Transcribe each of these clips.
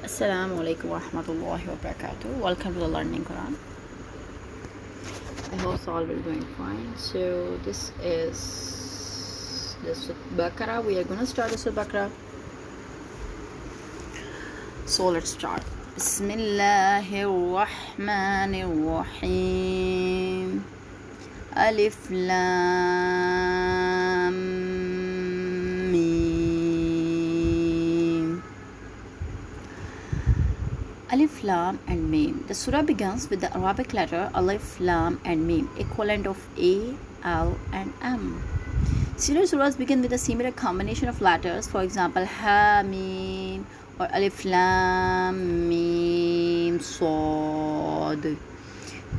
Assalamu alaikum wa rahmatullahi wa barakatuh. Welcome to the Learning Quran. I hope all will going fine. So this is the Surah Baqarah. We are going to start the Surah Baqarah. So let's start. Bismillahir Rahmanir Rahim. Alif Lam Mim. Alif, Lam and Mim. The surah begins with the Arabic letter Alif, Lam and Mim, equivalent of A, L and M. Similar surahs begin with a similar combination of letters, for example, Ha, Mim or Alif, Lam, Mim, Sod.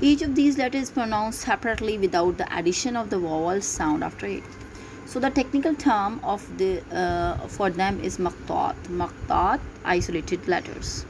Each of these letters is pronounced separately without the addition of the vowel sound after it. So the technical term for them is maqtat, isolated letters.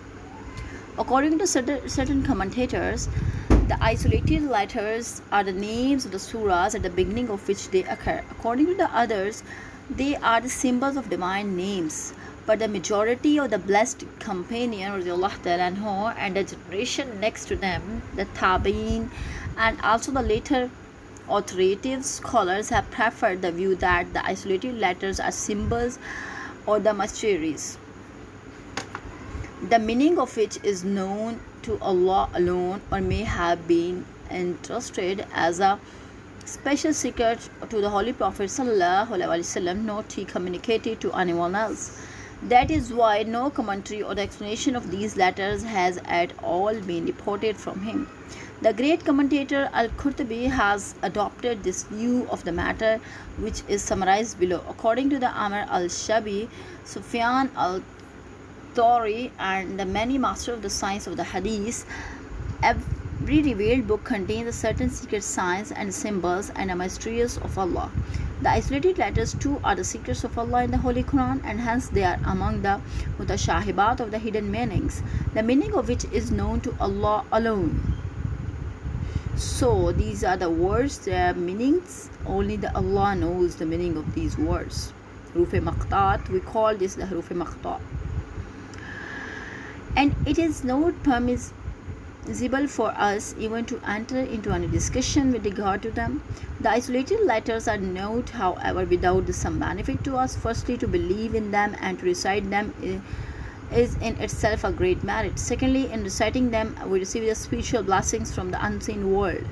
According to certain commentators, the isolated letters are the names of the surahs at the beginning of which they occur. According to the others, they are the symbols of divine names. But the majority of the blessed companion anhu, and the generation next to them, the tabi'in, and also the later authoritative scholars have preferred the view that the isolated letters are symbols or the mysteries, the meaning of which is known to Allah alone or may have been entrusted as a special secret to the Holy Prophet ﷺ, not he communicated to anyone else. That is why no commentary or explanation of these letters has at all been reported from him. The great commentator Al-Qurtubi has adopted this view of the matter, which is summarized below. According to the Amr al-Shabi, Sufyan al-Thawri and the many masters of the science of the Hadith, every revealed book contains a certain secret signs and symbols and a mysteries of Allah. The isolated letters too are the secrets of Allah in the Holy Quran, and hence they are among the mutashahibat of the hidden meanings, the meaning of which is known to Allah alone. So these are the words, their meanings, only the Allah knows the meaning of these words. Huruf maqtat, we call this the huruf maqtat. And it is not permissible for us even to enter into any discussion with regard to them. The isolated letters are not, however, without some benefit to us. Firstly, to believe in them and to recite them is in itself a great merit. Secondly, in reciting them, we receive the spiritual blessings from the unseen world.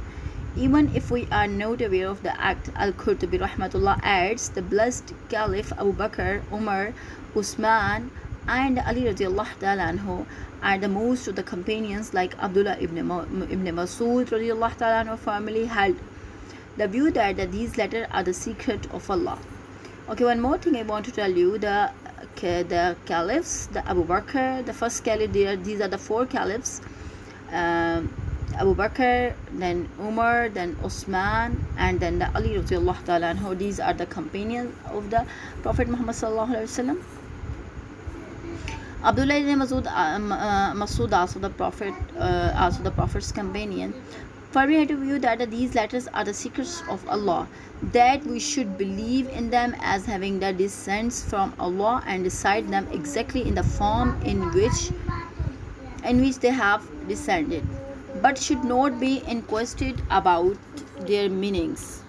Even if we are not aware of the act, Al-Qurtubi rahmatullah adds, the blessed Caliph Abu Bakr, Umar, Usman and Ali radiallahu ta'ala anhu are the most of the companions, like Abdullah ibn Masud radiallahu ta'ala anhu firmly held the view that these letters are the secret of Allah. Okay, one more thing I want to tell you, the caliphs, the Abu Bakr, the first caliph, these are the four caliphs, Abu Bakr, then Umar, then Osman, and then the Ali radiallahu ta'ala anhu. These are the companions of the Prophet Muhammad sallallahu alaihi wasallam. Abdullah ibn Masud, also the Prophet's companion, firmly had to view that these letters are the secrets of Allah, that we should believe in them as having the descents from Allah and recite them exactly in the form in which they have descended, but should not be inquisitive about their meanings.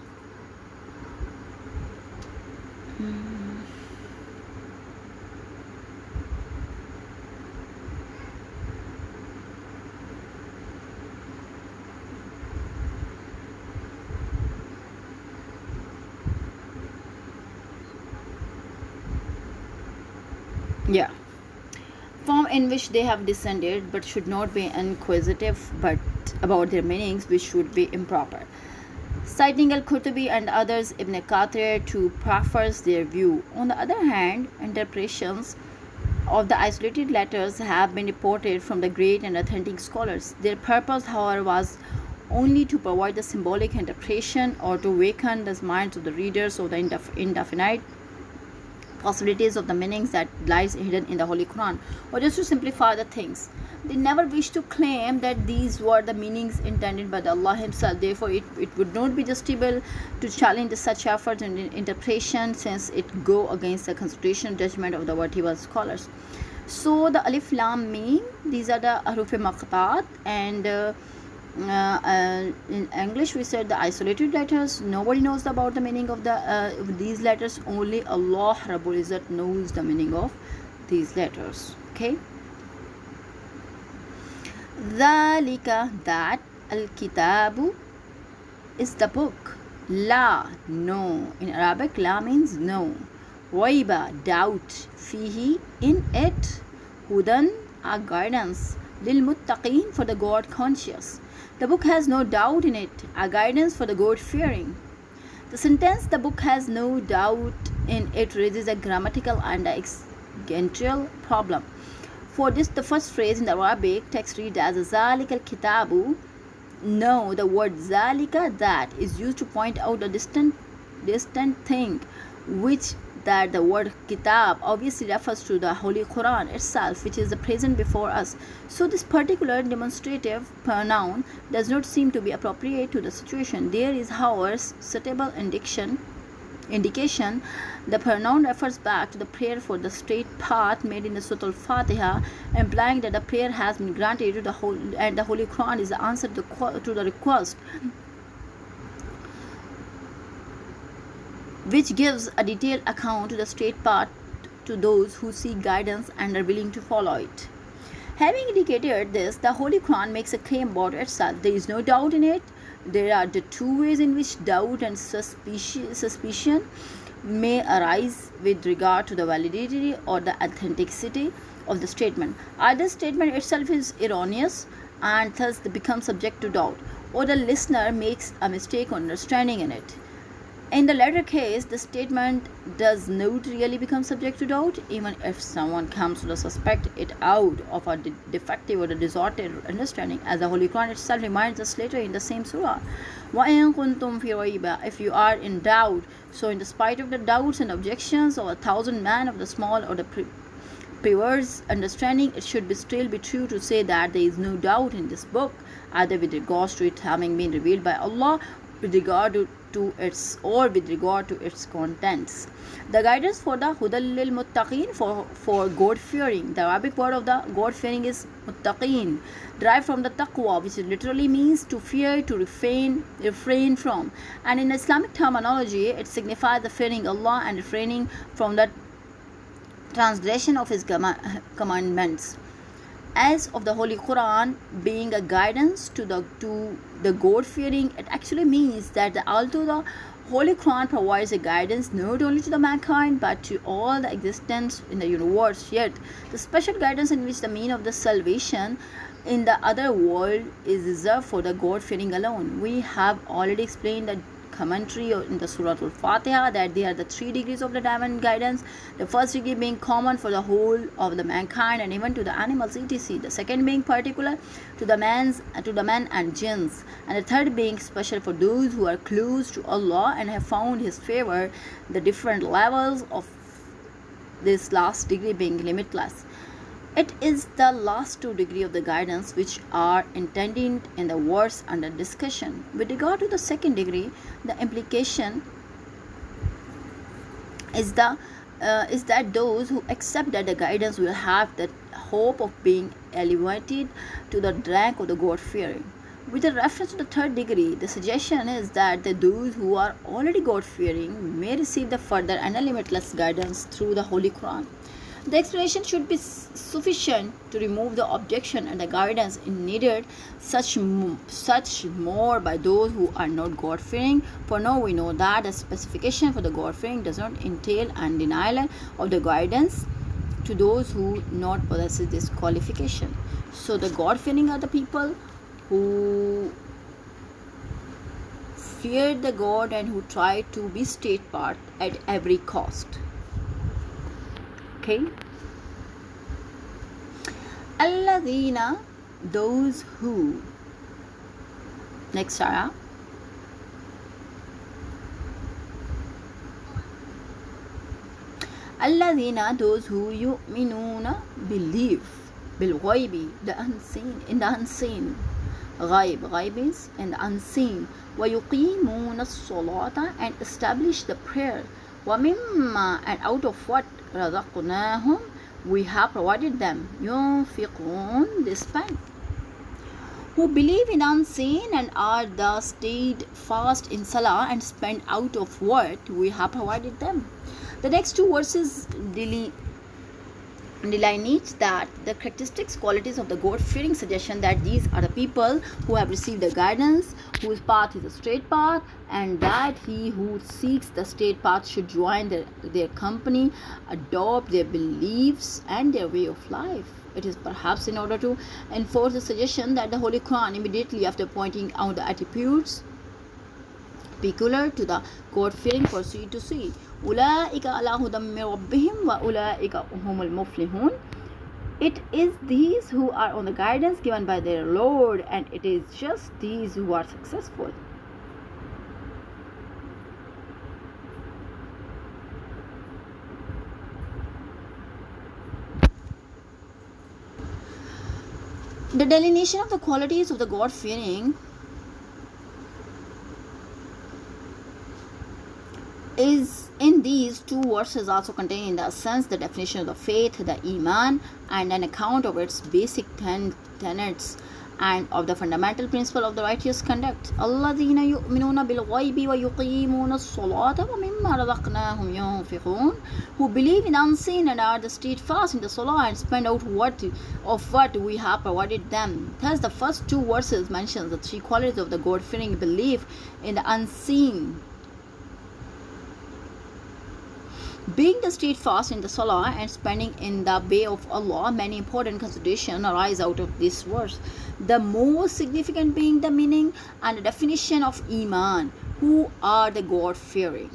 Yeah, form in which they have descended, but should not be inquisitive but about their meanings, which would be improper. Citing Al-Qurtubi and others, Ibn Kathir too prefers their view. On the other hand, interpretations of the isolated letters have been reported from the great and authentic scholars. Their purpose, however, was only to provide the symbolic interpretation or to awaken the minds of the readers of the indefinite possibilities of the meanings that lies hidden in the Holy Quran, or just to simplify the things. They never wish to claim that these were the meanings intended by the Allah Himself. Therefore, it would not be justifiable to challenge such efforts and interpretation, since it go against the constitutional judgment of the vertebral scholars. So the alif lam mim, these are the haruf maqtat, and in English we said the isolated letters. Nobody knows about the meaning of these letters. Only Allah Rabbul Izzat knows the meaning of these letters. Okay. Dhalika, that, al-kitabu is the book. La, no. In Arabic, la means no. Raiba, doubt. Fihi, in it. Hudan, a guidance. Lil muttaqeen, for the God conscious. The book has no doubt in it, a guidance for the God fearing. The sentence, the book has no doubt in it, raises a grammatical and existential problem. For this, the first phrase in the Arabic text reads as Zalika al-kitabu. No, the word Zalika, that, is used to point out a distant thing, which that the word kitab obviously refers to the Holy Quran itself, which is the present before us. So this particular demonstrative pronoun does not seem to be appropriate to the situation. There is, however, suitable indication the pronoun refers back to the prayer for the straight path made in the Surah Al-Fatiha, implying that the prayer has been granted to the whole, and the Holy Quran is the answer to the request, which gives a detailed account to the straight path to those who seek guidance and are willing to follow it. Having indicated this, the Holy Quran makes a claim about itself. There is no doubt in it. There are the two ways in which doubt and suspicion may arise with regard to the validity or the authenticity of the statement. Either statement itself is erroneous and thus becomes subject to doubt, or the listener makes a mistake on understanding in it. In the latter case, the statement does not really become subject to doubt, even if someone comes to suspect it out of a defective or a distorted understanding, as the Holy Quran itself reminds us later in the same surah. وَإِن كُنتُمْ فِي رَيْبٍ, if you are in doubt. So in spite of the doubts and objections of 1,000 men of the small or the perverse understanding, it should still be true to say that there is no doubt in this book, either with regards to it having been revealed by Allah, with regard to its contents. The guidance for the Hudal lil Muttaqeen, for God fearing. The Arabic word of the God fearing is Muttaqeen, derived from the taqwa, which literally means to fear, to refrain from. And in Islamic terminology, it signifies the fearing Allah and refraining from the transgression of His commandments. As of the Holy Quran being a guidance to the God fearing, it actually means that although the Holy Quran provides a guidance not only to the mankind but to all the existence in the universe, yet the special guidance in which the mean of the salvation in the other world is reserved for the God fearing alone. We have already explained the commentary in the Surah Al-Fatiha that there are the 3 degrees of the divine guidance, the first degree being common for the whole of the mankind and even to the animals etc., the second being particular to the men and jinns, and the third being special for those who are close to Allah and have found His favor, the different levels of this last degree being limitless. It is the last 2 degrees of the guidance which are intended in the verse under discussion. With regard to the second degree, the implication is that those who accept that the guidance will have the hope of being elevated to the rank of the God-fearing. With a reference to the third degree, the suggestion is that those who are already God-fearing may receive the further and limitless guidance through the Holy Quran. The explanation should be sufficient to remove the objection and the guidance needed such more by those who are not God-fearing. For now we know that the specification for the God-fearing does not entail a denial of the guidance to those who not possess this qualification. So the God-fearing are the people who fear the God and who try to be state part at every cost. Okay. Alladhina, those who. Next ayah. Alladhina, those who yu'minuna, believe, bil ghaibi, the unseen, in the unseen. Ghaib is in the unseen. Wa yuqimuna as-salata, and establish the prayer. Wa mimma, and out of what razaqnahum, we have provided them. ينفقون, they spend. Who believe in unseen and are thus steadfast in salah and spend out of what we have provided them. The next two verses delineates that the characteristics, qualities of the God-fearing suggestion that these are the people who have received the guidance, whose path is a straight path, and that he who seeks the straight path should join their company, adopt their beliefs and their way of life. It is perhaps in order to enforce the suggestion that the Holy Quran, immediately after pointing out the attributes peculiar to the God-fearing, proceed to say, أولئك على هدى من ربهم وأولئك هم المفلحون. It is these who are on the guidance given by their Lord, and it is just these who are successful. The delineation of the qualities of the God-fearing is in these two verses also contained in the essence the definition of the faith, the iman, and an account of its basic tenets and of the fundamental principle of the righteous conduct. الذين يؤمنون بالغيب ويقيمون الصلاة ومما رزقناهم ينفقون. Who believe in unseen and are the steadfast in the salah and spend out of what we have provided them. Thus the first two verses mention the three qualities of the God-fearing belief in the unseen, being the steadfast in the salah and spending in the way of Allah. Many important considerations arise out of this verse, the most significant being the meaning and the definition of iman. Who are the God-fearing?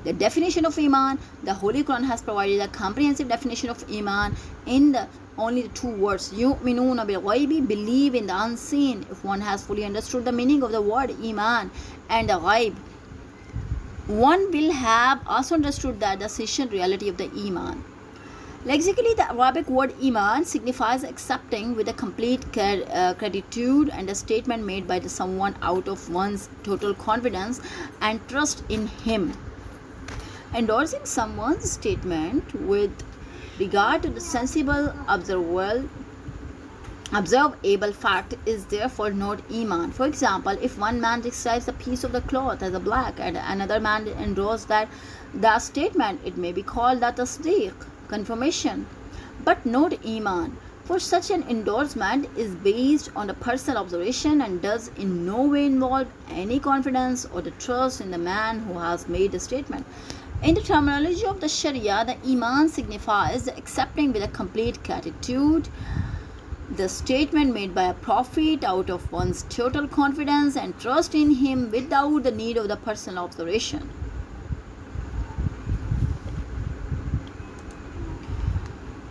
The definition of iman, the Holy Quran has provided a comprehensive definition of iman in the only the two words, yu'minuna bil ghaibi, believe in the unseen. If one has fully understood the meaning of the word iman and the ghaib, one will have also understood that the essential reality of the iman. Lexically, the Arabic word iman signifies accepting with a complete gratitude and a statement made by someone out of one's total confidence and trust in him. Endorsing someone's statement with regard to the sensible, observable fact is therefore not iman. For example, if one man describes a piece of the cloth as a black and another man endorses that statement, it may be called that tasdeeq, confirmation, but not iman, for such an endorsement is based on a personal observation and does in no way involve any confidence or the trust in the man who has made the statement. In the terminology of the Sharia, the iman signifies the accepting with a complete gratitude the statement made by a prophet out of one's total confidence and trust in him without the need of the personal observation.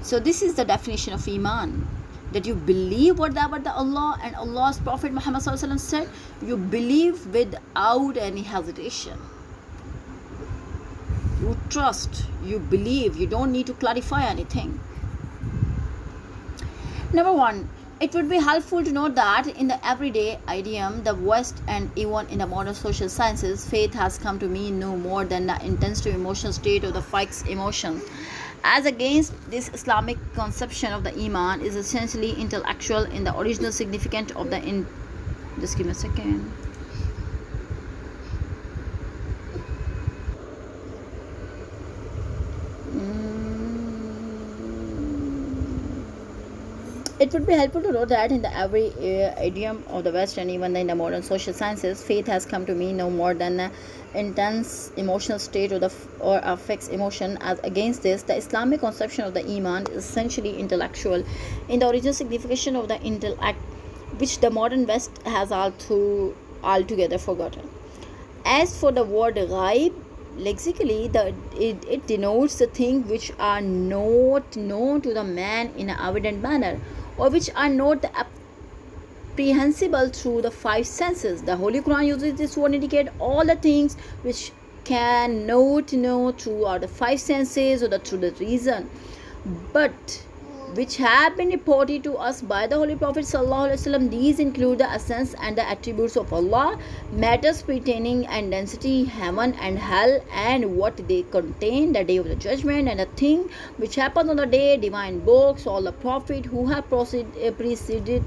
So this is the definition of iman, that you believe whatever the Allah and Allah's Prophet Muhammad said, you believe without any hesitation. You trust, you believe, you don't need to clarify anything. Number one, it would be helpful to note that in the everyday idiom, the West, and even in the modern social sciences, faith has come to mean no more than the intensive emotional state of the fixed emotions. As against this Islamic conception of the iman is essentially intellectual in the original significance of the just give me a second. It would be helpul to note that in the every idiom of the West and even in the modern social sciences, faith has come to mean no more than an intense emotional state or a fixed emotion. As against this, the Islamic conception of the iman is essentially intellectual in the original signification of the intellect, which the modern West has altogether forgotten. As for the word ghaib, lexically, it denotes the things which are not known to the man in an evident manner, or which are not apprehensible through the five senses. The Holy Quran uses this word to indicate all the things which cannot know through the five senses or through the reason, but which have been reported to us by the Holy Prophet ﷺ. These include the essence and the attributes of Allah, matters pertaining and density, heaven and hell, and what they contain, the day of the judgment, and the thing which happens on the day, divine books, all the prophet who have preceded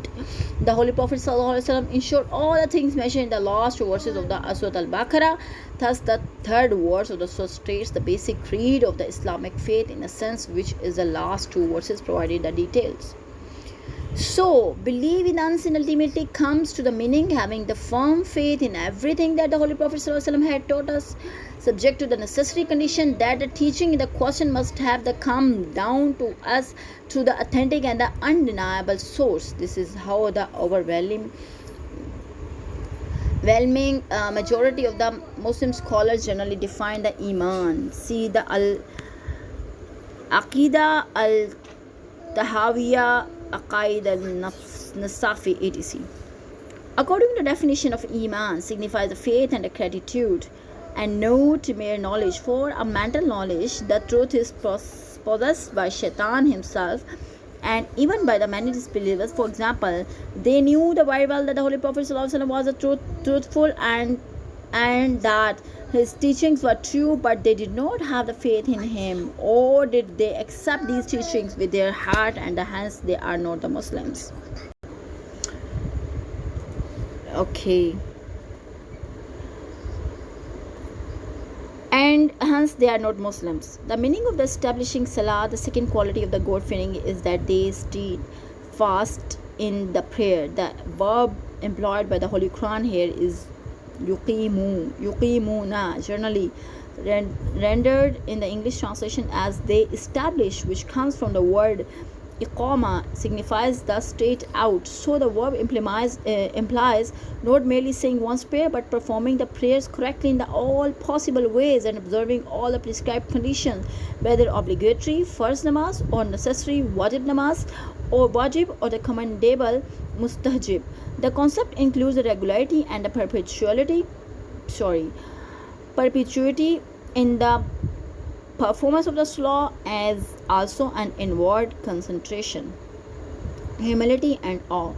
the Holy Prophet ﷺ. In short, all the things mentioned in the last two verses of the Surah Al-Baqarah. Thus, the third verse of the surah states the basic creed of the Islamic faith in a sense, which is the last two verses provided the details. So, belief in the unseen ultimately comes to the meaning having the firm faith in everything that the Holy Prophet ﷺ had taught us, subject to the necessary condition that the teaching in the question must have the come down to us through the authentic and the undeniable source. This is how the overwhelming majority of the Muslim scholars generally define the Iman. See the Aqidah al-Tahawiyya, Aqaid al-Nasafi, etc. According to the definition of Iman, signifies the faith and the gratitude, and not mere knowledge. For a mental knowledge, the truth is possessed by Shaitan himself, and even by the many disbelievers. For example, they knew very well that the Holy Prophet ﷺ was a truthful and that his teachings were true, but they did not have the faith in him, or did they accept these teachings with their heart, and hence they are not the Muslims. Okay. And hence they are not Muslims. The meaning of the establishing Salah, the second quality of the God-fearing, is that they stayed fast in the prayer. The verb employed by the Holy Quran here is yuqimuna, generally rendered in the English translation as they establish, which comes from the word iqama, signifies the straight out. So the verb implies not merely saying one's prayer, but performing the prayers correctly in the all possible ways and observing all the prescribed conditions, whether obligatory first namaz or necessary wajib namaz or wajib or the commendable mustahjib. The concept includes the regularity and the perpetuity in the performance of the salah, as also an inward concentration, humility and awe.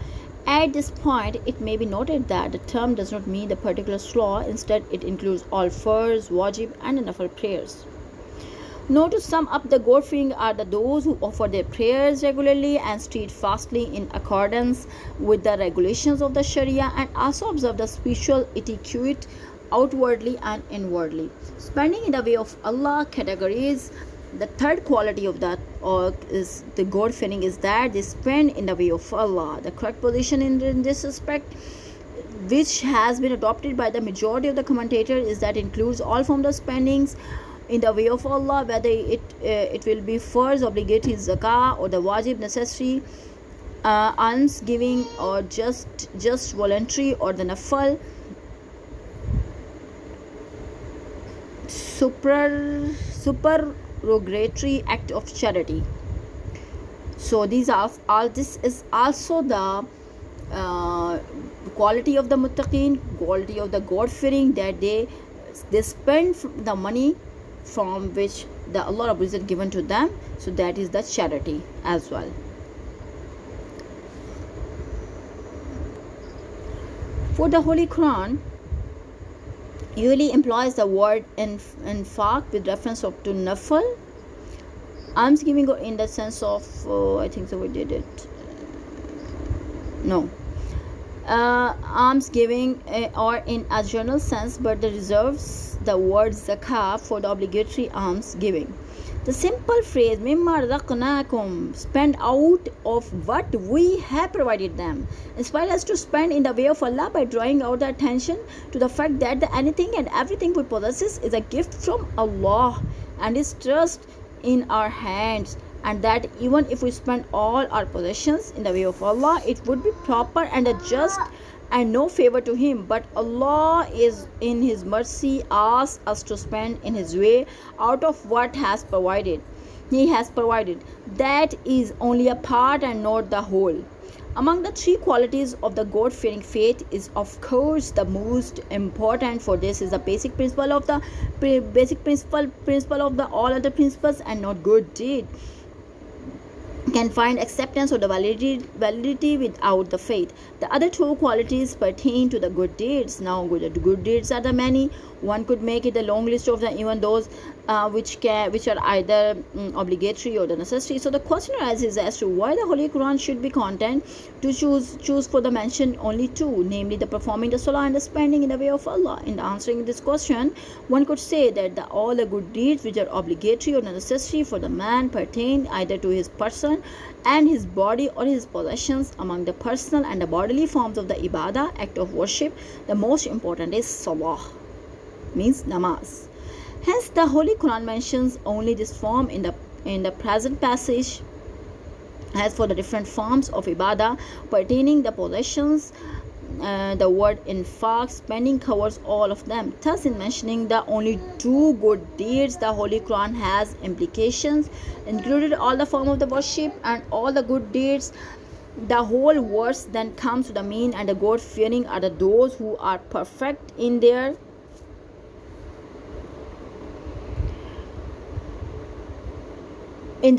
At this point, it may be noted that the term does not mean the particular salah. Instead, it includes all farz, wajib and nafil prayers. Now, to sum up, the God-fearing are those who offer their prayers regularly and steadfastly in accordance with the regulations of the Sharia, and also observe the spiritual etiquette outwardly and inwardly. Spending in the way of Allah categories. The third quality of that is the God-fearing is that they spend in the way of Allah. The correct position in this respect, which has been adopted by the majority of the commentators, is that includes all forms of spendings in the way of Allah, whether it will be first obligatory zakah or the wajib necessary alms giving, or just voluntary, or the nafal supererogatory act of charity. So this is also the quality of the muttaqin, quality of the God-fearing, that they spend the money from which the Allah Rabbul Izzat given to them, so that is the charity as well. For the Holy Quran usually employs the word infaq with reference to nafal, alms giving, in the sense of I think so we did it no alms giving, or in a general sense, but the reserves the word zakah for the obligatory alms giving. The simple phrase mimma razaqnakum, spend out of what we have provided them, inspires us to spend in the way of Allah by drawing out the attention to the fact that anything and everything we possess is a gift from Allah and is trust in our hands, and that even if we spend all our possessions in the way of Allah, it would be proper and just and no favor to him, but Allah is in his mercy asks us to spend in his way out of what he has provided. That is only a part and not the whole. Among the three qualities of the God-fearing faith is, of course, the most important. For this is the basic principle of the all other principles, and not good deed. can find acceptance or the validity without the faith. The other two qualities pertain to the good deeds. Now, good deeds are the many. One could make it a long list of them, even those which are either obligatory or the necessary. So the question arises as to why the Holy Quran should be content to choose for the mention only two, namely the performing the salah and the spending in the way of Allah. In answering this question, one could say that all the good deeds which are obligatory or necessary for the man pertain either to his person and his body or his possessions. Among the personal and the bodily forms of the ibadah, act of worship, the most important is salah, means namaz. Hence, the Holy Quran mentions only this form in the present passage. As for the different forms of ibadah pertaining the possessions, the word infaq, spending, covers all of them. Thus, in mentioning the only two good deeds, the Holy Quran has implications, included all the form of the worship and all the good deeds. The whole verse then comes to the mean, and the God fearing are those who are perfect in their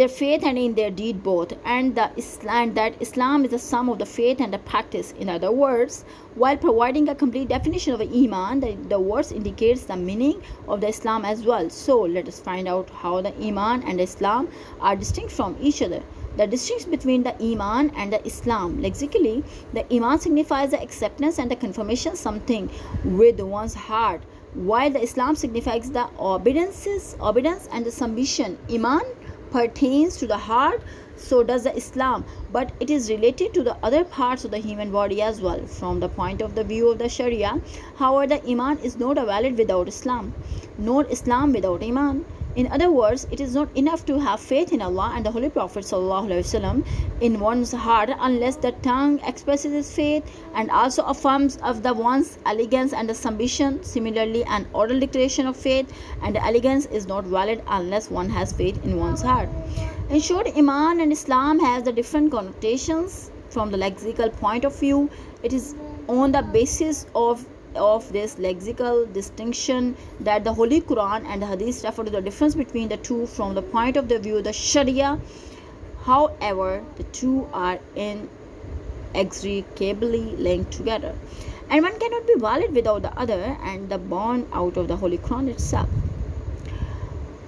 faith and in their deed both, and that Islam is the sum of the faith and the practice. In other words, while providing a complete definition of Iman, the verse indicates the meaning of the Islam as well. So let us find out how the Iman and the Islam are distinct from each other. The distinction between the Iman and the Islam. Lexically, the Iman signifies the acceptance and the confirmation something with one's heart, while the Islam signifies the obedience and the submission. Iman pertains to the heart, so does the Islam, but it is related to the other parts of the human body as well. From the point of the view of the Sharia, however, the Iman is not valid without Islam, nor Islam without Iman. In other words, it is not enough to have faith in Allah and the Holy Prophet ﷺ in one's heart unless the tongue expresses its faith and also affirms of the one's allegiance and the submission. Similarly, an oral declaration of faith and allegiance is not valid unless one has faith in one's heart. In short, Iman and Islam has the different connotations. From the lexical point of view, it is on the basis of this lexical distinction that the Holy Quran and the Hadith refer to the difference between the two from the point of the view of the Sharia. However, the two are inextricably linked together, and one cannot be valid without the other, and the born out of the Holy Quran itself.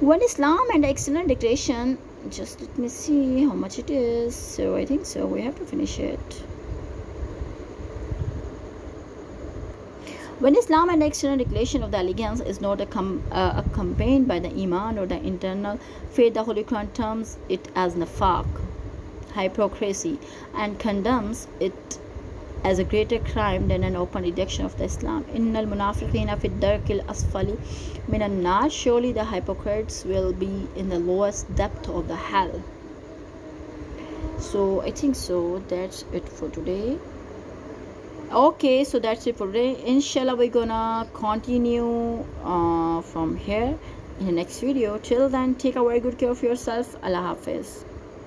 When Islam and the external declaration, just let me see how much it is. So I think so we have to finish it. When Islam and the external declaration of the allegiance is not accompanied by the Iman or the internal faith, the Holy Quran terms it as nifaq, hypocrisy, and condemns it as a greater crime than an open rejection of the Islam. Innal munafiqina fi darkil asfali minan nar. Surely the hypocrites will be in the lowest depth of the hell. So I think so that's it for today. Okay, so that's it for today. Inshallah, we're gonna continue from here in the next video. Till then, take a very good care of yourself. Allah Hafiz.